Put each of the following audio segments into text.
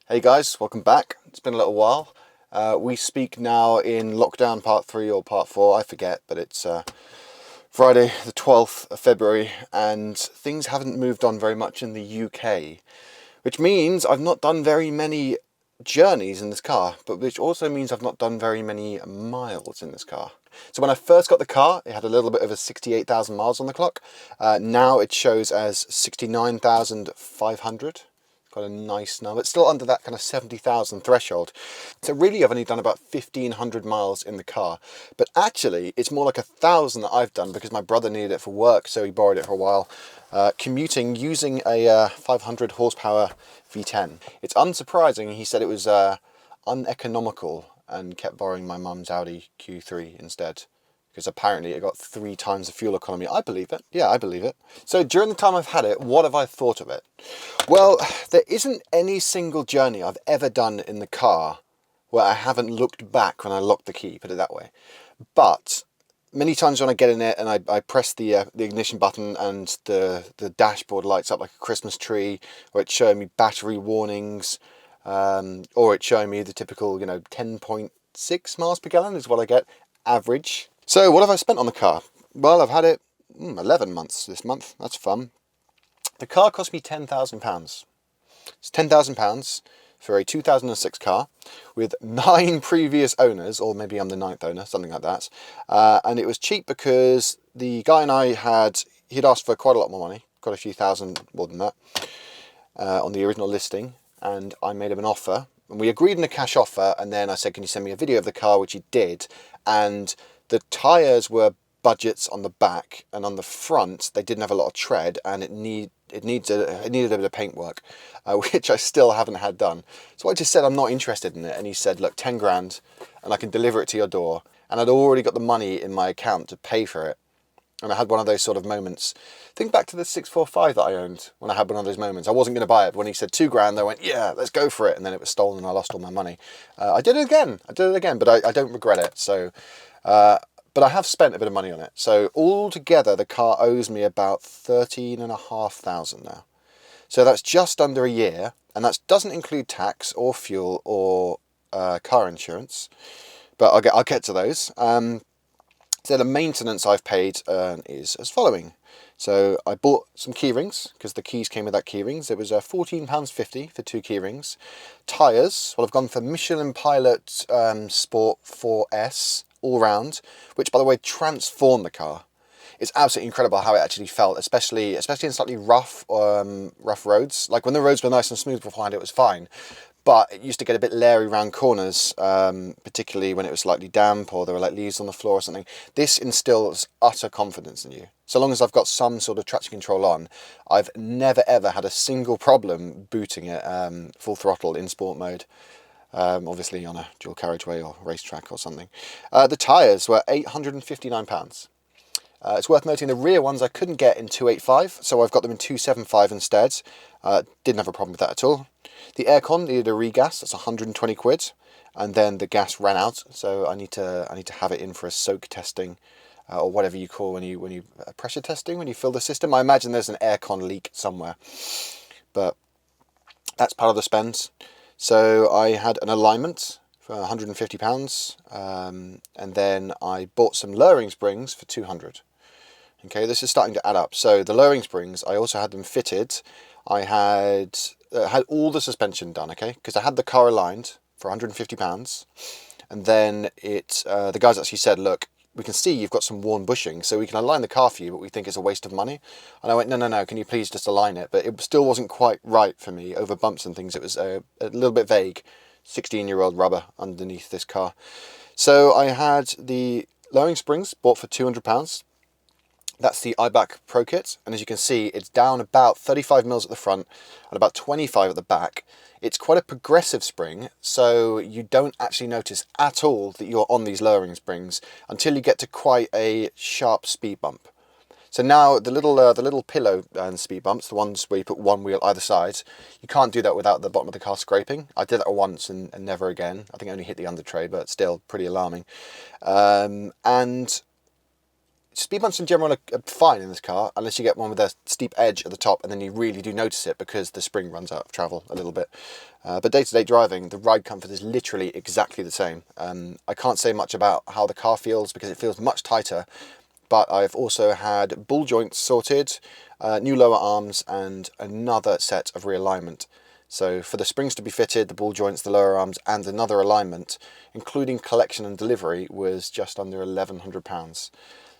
Hey guys, welcome back. It's been a little while. We speak now in lockdown part 3 or part 4, I forget, but it's Friday the 12th of February and things haven't moved on very much in the UK, which means I've not done very many journeys in this car, but which also means I've not done very many miles in this car. So when I first got the car, it had a little bit over 68,000 miles on the clock. Now it shows as 69,500. Got a nice number. It's still under that kind of 70,000 threshold. So really I've only done about 1,500 miles in the car. But actually it's more like 1,000 that I've done because my brother needed it for work, so he borrowed it for a while. Commuting using a 500 horsepower V10. It's unsurprising he said it was uneconomical and kept borrowing my mum's Audi Q3 instead, because apparently it got 3 times the fuel economy. I believe it. Yeah, I believe it. So during the time I've had it, what have I thought of it? Well, there isn't any single journey I've ever done in the car where I haven't looked back when I locked the key, put it that way. But many times when I get in it and I press the ignition button and the dashboard lights up like a Christmas tree, or it's showing me battery warnings, or it's showing me the typical, 10.6 miles per gallon is what I get, average. So what have I spent on the car? Well, I've had it 11 months this month. That's fun. The car cost me £10,000. It's £10,000 for a 2006 car with 9 previous owners, or maybe I'm the 9th owner, something like that. And it was cheap because the guy and I he'd asked for quite a lot more money, quite a few thousand more than that, on the original listing. And I made him an offer. And we agreed on a cash offer. And then I said, can you send me a video of the car, which he did. And the tyres were budgets on the back, and on the front they didn't have a lot of tread, and it needed a bit of paint work, which I still haven't had done. So I just said I'm not interested in it, and he said, look, 10 grand and I can deliver it to your door. And I'd already got the money in my account to pay for it. And I had one of those sort of moments. Think back to the 645 that I owned when I had one of those moments. I wasn't going to buy it, but when he said 2 grand, I went, yeah, let's go for it. And then it was stolen and I lost all my money. I did it again, but I don't regret it. So, but I have spent a bit of money on it. So altogether, the car owes me about 13,500 now. So that's just under a year. And that doesn't include tax or fuel or car insurance. But I'll get to those. So the maintenance I've paid is as following. So I bought some key rings because the keys came with that key rings. It was £14.50 for 2 key rings. Tyres, well, I've gone for Michelin Pilot Sport 4S all round, which by the way transformed the car. It's absolutely incredible how it actually felt, especially in slightly rough roads. Like when the roads were nice and smooth beforehand, it was fine. But it used to get a bit leery around corners, particularly when it was slightly damp or there were like leaves on the floor or something. This instills utter confidence in you. So long as I've got some sort of traction control on, I've never ever had a single problem booting it full throttle in sport mode. Obviously on a dual carriageway or racetrack or something. The tyres were £859. It's worth noting the rear ones I couldn't get in 285, so I've got them in 275 instead. Didn't have a problem with that at all. The aircon needed a regas, that's 120 quid, and then the gas ran out, so I need to have it in for a soak testing, or whatever you call when you pressure testing when you fill the system. I imagine there's an aircon leak somewhere, but that's part of the spend. So I had an alignment for £150, and then I bought some lowering springs for £200. Okay, this is starting to add up. So the lowering springs, I also had them fitted. I had all the suspension done, okay, because I had the car aligned for £150, and then the guys actually said, look, we can see you've got some worn bushing, so we can align the car for you, but we think it's a waste of money. And I went, no, can you please just align it? But it still wasn't quite right for me over bumps and things. It was a little bit vague. 16-year-old rubber underneath this car. So I had the lowering springs bought for £200. That's the iBack Pro Kit, and as you can see, it's down about 35 mils at the front and about 25 at the back. It's quite a progressive spring, so you don't actually notice at all that you're on these lowering springs until you get to quite a sharp speed bump. So now the little pillow and speed bumps, the ones where you put one wheel either side, you can't do that without the bottom of the car scraping. I did that once and never again. I think I only hit the under tray, but still pretty alarming. And Speed bumps in general are fine in this car, unless you get one with a steep edge at the top, and then you really do notice it because the spring runs out of travel a little bit. But day-to-day driving, the ride comfort is literally exactly the same. I can't say much about how the car feels because it feels much tighter, but I've also had ball joints sorted, new lower arms, and another set of realignment. So for the springs to be fitted, the ball joints, the lower arms, and another alignment, including collection and delivery, was just under £1,100.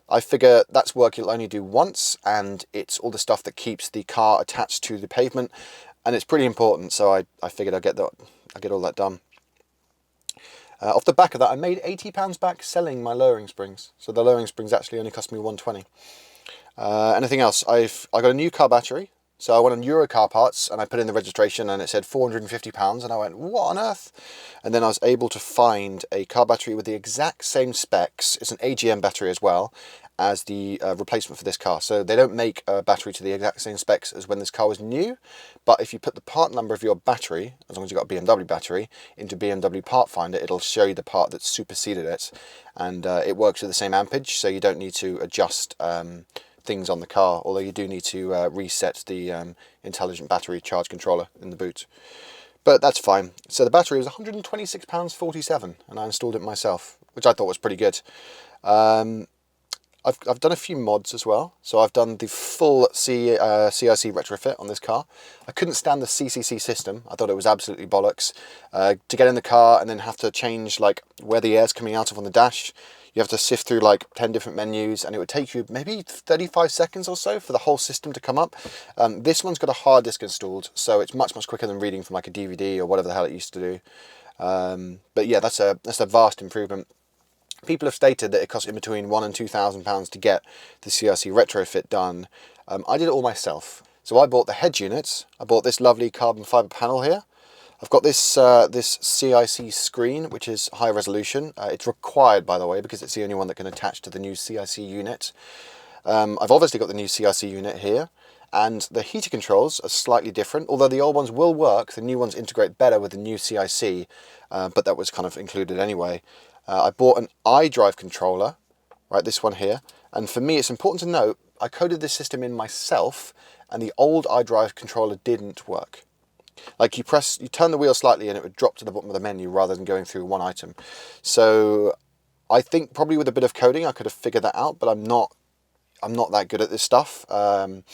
I figure that's work you'll only do once, and it's all the stuff that keeps the car attached to the pavement, and it's pretty important, so I figured I'd get all that done. Off the back of that, I made £80 back selling my lowering springs. So the lowering springs actually only cost me £120. Anything else? I got a new car battery. So I went on Eurocar Parts and I put in the registration and it said £450, and I went, what on earth? And then I was able to find a car battery with the exact same specs. It's an AGM battery as well as the replacement for this car. So they don't make a battery to the exact same specs as when this car was new, but if you put the part number of your battery, as long as you've got a BMW battery, into BMW Part Finder, it'll show you the part that superseded it, and it works with the same ampage, so you don't need to adjust things on the car, although you do need to reset the intelligent battery charge controller in the boot. But that's fine. So the battery was £126.47, and I installed it myself, which I thought was pretty good. I've done a few mods as well. So I've done the full CIC retrofit on this car. I couldn't stand the CCC system. I thought it was absolutely bollocks. To get in the car and then have to change like where the air's coming out of on the dash, you have to sift through like 10 different menus, and it would take you maybe 35 seconds or so for the whole system to come up. This one's got a hard disk installed, so it's much quicker than reading from like a DVD or whatever the hell it used to do. But yeah, that's a vast improvement. People have stated that it costs in between £1,000 and £2,000 to get the CIC retrofit done. I did it all myself. So I bought the head units. I bought this lovely carbon fibre panel here. I've got this this CIC screen, which is high resolution. It's required, by the way, because it's the only one that can attach to the new CIC unit. I've obviously got the new CIC unit here, and the heater controls are slightly different. Although the old ones will work, the new ones integrate better with the new CIC, but that was kind of included anyway. I bought an iDrive controller, right, this one here, and for me it's important to note I coded this system in myself, and the old iDrive controller didn't work. Like you turn the wheel slightly and it would drop to the bottom of the menu rather than going through one item. So I think probably with a bit of coding I could have figured that out, but I'm not that good at this stuff, and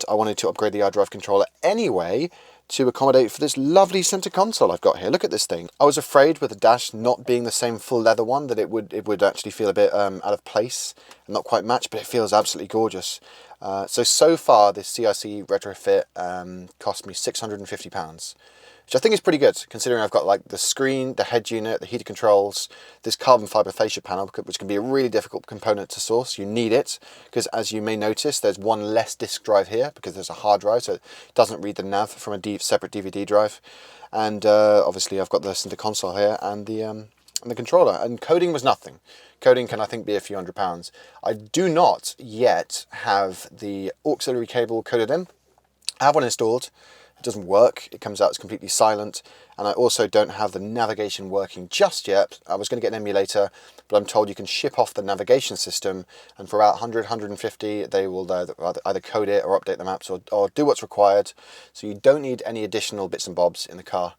I wanted to upgrade the iDrive controller anyway to accommodate for this lovely center console I've got here. Look at this thing. I was afraid with the dash not being the same full leather one that it would actually feel a bit out of place and not quite match, but it feels absolutely gorgeous. So far this CIC retrofit cost me £650, which I think is pretty good considering I've got like the screen, the head unit, the heater controls, this carbon fibre fascia panel, which can be a really difficult component to source. You need it because, as you may notice, there's one less disk drive here because there's a hard drive, so it doesn't read the nav from a separate DVD drive. And obviously I've got the center console here and the controller, and coding was nothing. Coding can, I think, be a few £100s. I do not yet have the auxiliary cable coded in. I have one installed. It doesn't work. It comes out as completely silent, and I also don't have the navigation working just yet. I was going to get an emulator, but I'm told you can ship off the navigation system, and for about 100, 150 they will either code it or update the maps or do what's required, so you don't need any additional bits and bobs in the car.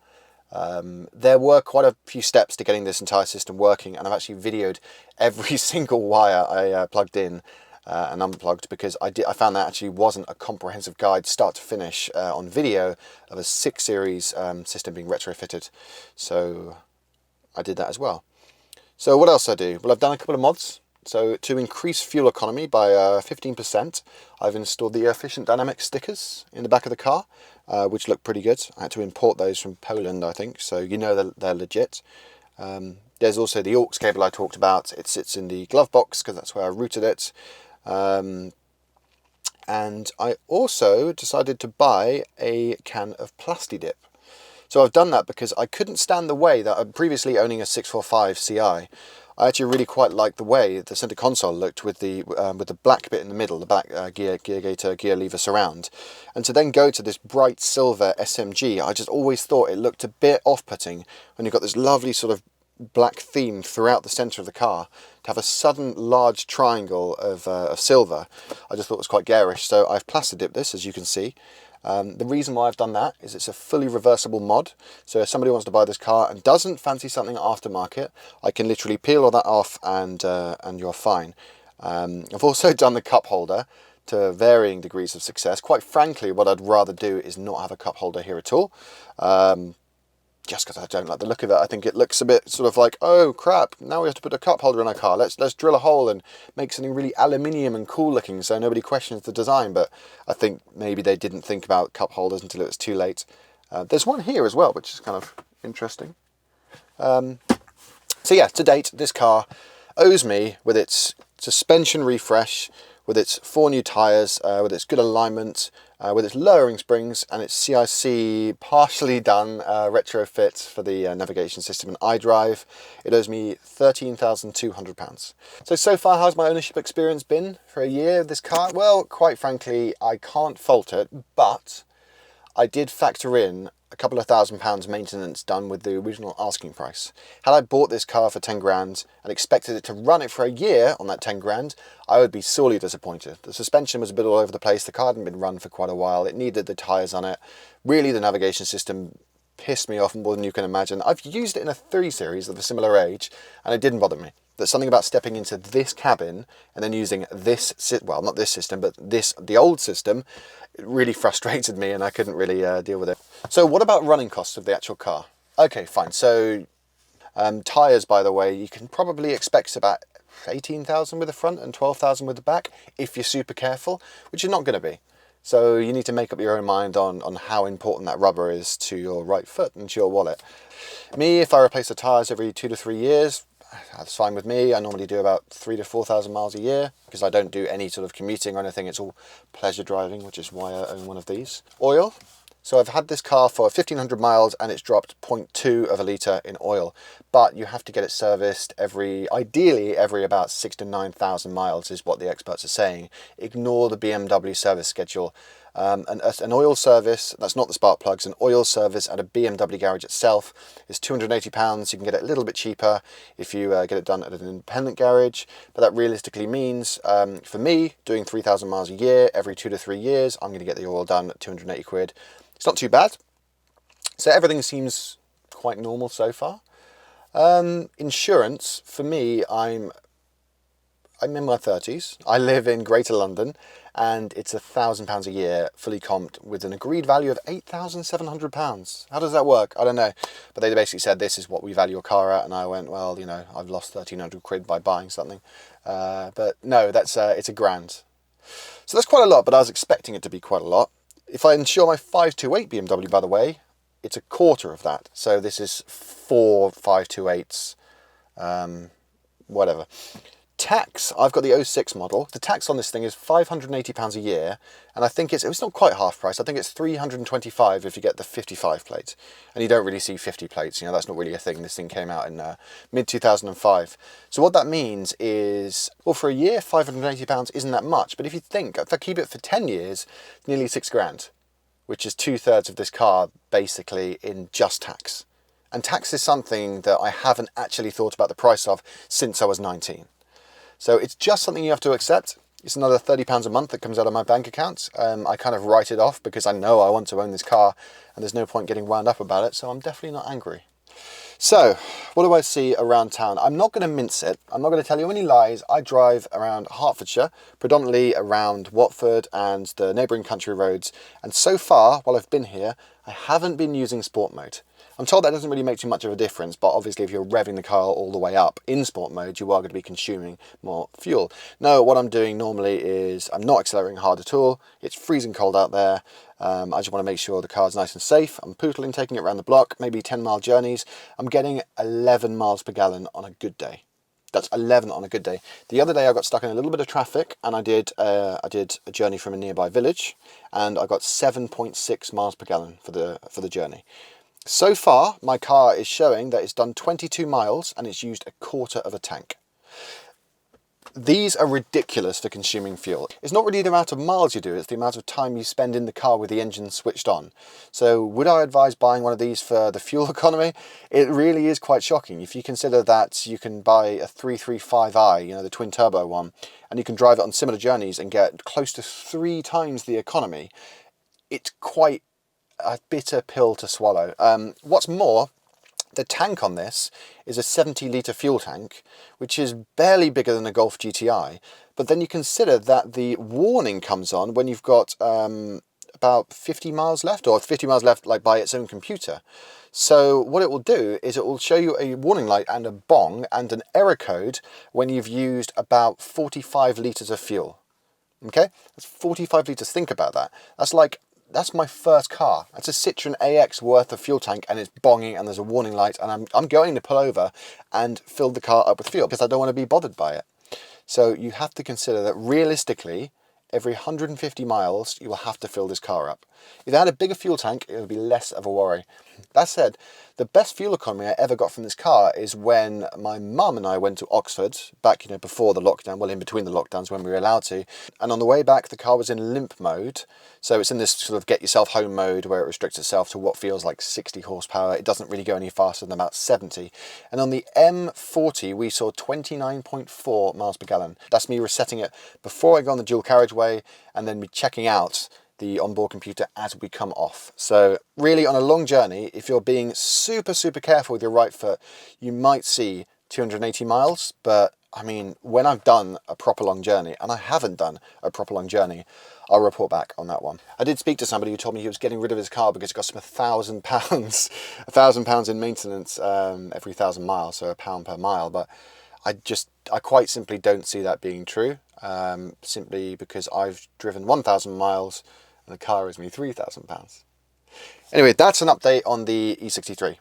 There were quite a few steps to getting this entire system working, and I've actually videoed every single wire I plugged in and unplugged, because I found that actually wasn't a comprehensive guide start to finish on video of a 6 Series system being retrofitted. So I did that as well. So what else I do? Well, I've done a couple of mods. So to increase fuel economy by 15%, I've installed the efficient dynamic stickers in the back of the car, which look pretty good. I had to import those from Poland, I think, so you know they're legit. There's also the aux cable I talked about. It sits in the glove box because that's where I routed it. And I also decided to buy a can of Plasti-Dip. So I've done that because I couldn't stand the way that previously owning a 645 Ci, I actually really quite liked the way the center console looked with the black bit in the middle, the back gear gator, gear lever surround. And to then go to this bright silver SMG, I just always thought it looked a bit off-putting when you've got this lovely sort of black theme throughout the center of the car. to have a sudden large triangle of silver, I just thought it was quite garish. So I've plaster dipped this, as you can see. The reason why I've done that is it's a fully reversible mod. So if somebody wants to buy this car and doesn't fancy something aftermarket, I can literally peel all that off and you're fine. I've also done the cup holder to varying degrees of success. Quite frankly, what I'd rather do is not have a cup holder here at all. Just because I don't like the look of it. I think it looks a bit sort of like, oh crap, now we have to put a cup holder in our car. Let's drill a hole and make something really aluminium and cool looking so nobody questions the design. But I think maybe they didn't think about cup holders until it was too late. There's one here as well, which is kind of interesting. So yeah, to date, this car owes me with its suspension refresh, with its 4 new tyres, with its good alignment, with its lowering springs and its CIC partially done retrofit for the navigation system and iDrive. It owes me £13,200. So far, how's my ownership experience been for a year of this car? Well, quite frankly, I can't fault it, but I did factor in a couple of £1,000 maintenance done with the original asking price. Had I bought this car for 10 grand and expected it to run it for a year on that 10 grand, I would be sorely disappointed. The suspension was a bit all over the place. The car hadn't been run for quite a while. It needed the tyres on it. Really, the navigation system pissed me off more than you can imagine. I've used it in a 3 Series of a similar age and it didn't bother me. There's something about stepping into this cabin and then using this, well, not this system, but the old system, it really frustrated me and I couldn't really deal with it. So what about running costs of the actual car? Okay, fine. So tyres, by the way, you can probably expect about 18,000 with the front and 12,000 with the back if you're super careful, which you're not going to be. So you need to make up your own mind on how important that rubber is to your right foot and to your wallet. Me, if I replace the tyres every 2 to 3 years, that's fine with me. I normally do about 3,000 to 4,000 miles a year because I don't do any sort of commuting or anything. It's all pleasure driving, which is why I own one of these. Oil. So I've had this car for 1,500 miles and it's dropped 0.2 of a litre in oil. But you have to get it serviced ideally every about 6,000 to 9,000 miles is what the experts are saying. Ignore the BMW service schedule. An oil service, that's not the spark plugs, an oil service at a BMW garage itself is £280. You can get it a little bit cheaper if you get it done at an independent garage, but that realistically means, for me, doing 3,000 miles a year, every 2 to 3 years, I'm going to get the oil done at 280 quid. It's not too bad. So everything seems quite normal so far. Insurance, for me, I'm in my 30s. I live in Greater London and it's £1,000 a year fully comped with an agreed value of £8,700. How does that work? I don't know. But they basically said this is what we value a car at and I went, well, you know, I've lost 1,300 quid by buying something. But no, it's a grand. So that's quite a lot, but I was expecting it to be quite a lot. If I insure my 528 BMW, by the way, it's a quarter of that. So this is 4 528s, whatever. Tax, I've got the 06 model. The tax on this thing is £580 a year, and I think it's not quite half price. I think it's £325 if you get the 55 plate, and you don't really see 50 plates. You know, that's not really a thing. This thing came out in mid-2005. So what that means is, well, for a year, £580 isn't that much, but if you think, if I keep it for 10 years, it's nearly 6 grand, which is 2/3 of this car, basically, in just tax. And tax is something that I haven't actually thought about the price of since I was 19. So it's just something you have to accept. It's another £30 a month that comes out of my bank account. I kind of write it off because I know I want to own this car and there's no point getting wound up about it. So I'm definitely not angry. So what do I see around town? I'm not going to mince it. I'm not going to tell you any lies. I drive around Hertfordshire, predominantly around Watford and the neighbouring country roads. And so far, while I've been here, I haven't been using sport mode. I'm told that doesn't really make too much of a difference, but obviously if you're revving the car all the way up in sport mode, you are going to be consuming more fuel. No, what I'm doing normally is I'm not accelerating hard at all. It's freezing cold out there. I just want to make sure the car's nice and safe. I'm pootling, taking it around the block, maybe 10-mile journeys. I'm getting 11 miles per gallon on a good day. That's 11 on a good day. The other day I got stuck in a little bit of traffic and I did a journey from a nearby village and I got 7.6 miles per gallon for the journey. So far, my car is showing that it's done 22 miles and it's used a quarter of a tank. These are ridiculous for consuming fuel. It's not really the amount of miles you do, it's the amount of time you spend in the car with the engine switched on. So would I advise buying one of these for the fuel economy? It really is quite shocking. If you consider that you can buy a 335i, you know, the twin turbo one, and you can drive it on similar journeys and get close to 3 times the economy, it's quite a bitter pill to swallow. What's more, the tank on this is a 70-litre fuel tank, which is barely bigger than a Golf GTI. But then you consider that the warning comes on when you've got about 50 miles left, or 50 miles left like by its own computer. So what it will do is it will show you a warning light and a bong and an error code when you've used about 45 litres of fuel. Okay, that's 45 litres. Think about that. That's my first car. That's a Citroen AX worth of fuel tank, and it's bonging, and there's a warning light, and I'm going to pull over and fill the car up with fuel because I don't want to be bothered by it. So you have to consider that realistically, every 150 miles, you will have to fill this car up. If I had a bigger fuel tank, it would be less of a worry. That said, the best fuel economy I ever got from this car is when my mum and I went to Oxford, back, you know, before the lockdown, well, in between the lockdowns when we were allowed to. And on the way back, the car was in limp mode. So it's in this sort of get yourself home mode where it restricts itself to what feels like 60 horsepower. It doesn't really go any faster than about 70. And on the M40, we saw 29.4 miles per gallon. That's me resetting it before I go on the dual carriageway and then me checking out the onboard computer as we come off. So really on a long journey, if you're being super, super careful with your right foot, you might see 280 miles. But I mean, when I've done a proper long journey, and I haven't done a proper long journey, I'll report back on that one. I did speak to somebody who told me he was getting rid of his car because it cost him £1,000, £1,000 in maintenance every 1,000 miles, so £1 per mile. But I quite simply don't see that being true, simply because I've driven 1,000 miles and the car is me £3,000. Anyway, that's an update on the E63.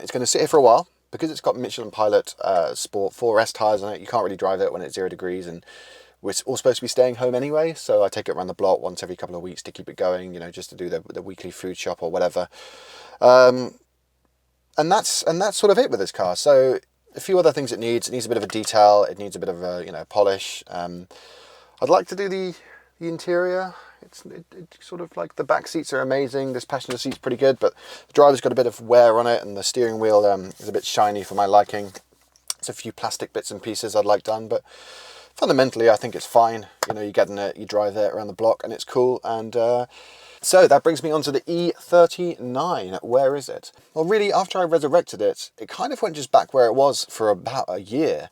It's going to sit here for a while because it's got Michelin Pilot Sport 4S tyres on it. You can't really drive it when it's 0 degrees, and we're all supposed to be staying home anyway, so I take it around the block once every couple of weeks to keep it going, you know, just to do the weekly food shop or whatever. And that's sort of it with this car. So a few other things it needs a bit of a detail, it needs a bit of a, you know, polish. I'd like to do the interior. It's sort of like the back seats are amazing, this passenger seat's pretty good, but the driver's got a bit of wear on it, and the steering wheel is a bit shiny for my liking. There's a few plastic bits and pieces I'd like done, but fundamentally I think it's fine. You know, you get in it, you drive it around the block, and it's cool. And so that brings me on to the E39. Where is it? Well, really, after I resurrected it, it kind of went just back where it was for about a year.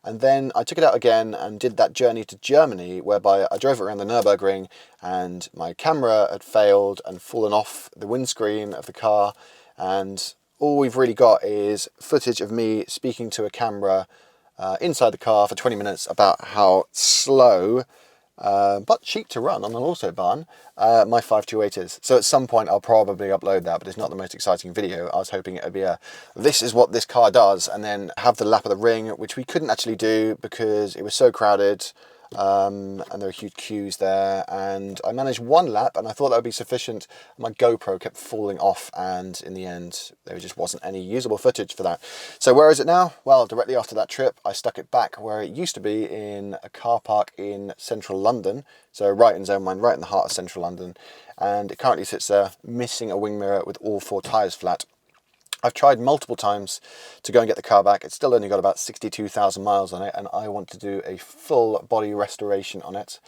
And then I took it out again and did that journey to Germany, whereby I drove it around the Nürburgring and my camera had failed and fallen off the windscreen of the car. And all we've really got is footage of me speaking to a camera inside the car for 20 minutes about how slow but cheap to run on an autobahn my 528 is. So at some point I'll probably upload that, but it's not the most exciting video. I was hoping it would be a this is what this car does, and then have the lap of the ring, which we couldn't actually do because it was so crowded. And there were huge queues there, and I managed one lap and I thought that would be sufficient. My GoPro kept falling off, and in the end there just wasn't any usable footage for that. So where is it now? Well, directly after that trip I stuck it back where it used to be, in a car park in central London, so right in zone 1, right in the heart of central London, and it currently sits there missing a wing mirror with all 4 tyres flat. I've tried multiple times to go and get the car back. It's still only got about 62,000 miles on it, and I want to do a full body restoration on it.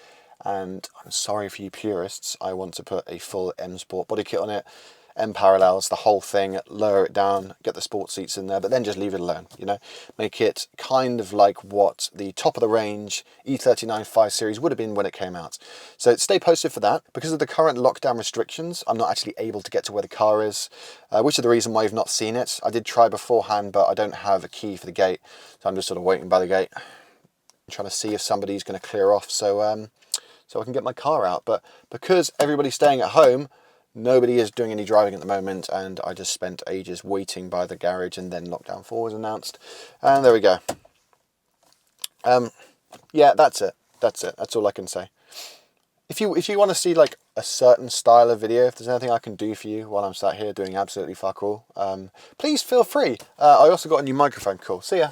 And I'm sorry for you purists, I want to put a full M Sport body kit on it, M parallels, the whole thing, lower it down, get the sports seats in there, but then just leave it alone, you know, make it kind of like what the top of the range E39 5 Series would have been when it came out. So stay posted for that. Because of the current lockdown restrictions, I'm not actually able to get to where the car is, which is the reason why you've not seen it. I did try beforehand, but I don't have a key for the gate, so I'm just sort of waiting by the gate, trying to see if somebody's going to clear off so I can get my car out. But because everybody's staying at home, nobody is doing any driving at the moment, and I just spent ages waiting by the garage, and then lockdown 4 was announced, and there we go. Yeah, that's it. That's all I can say. If you want to see like a certain style of video, if there's anything I can do for you while I'm sat here doing absolutely fuck all, please feel free. I also got a new microphone. Cool. See ya.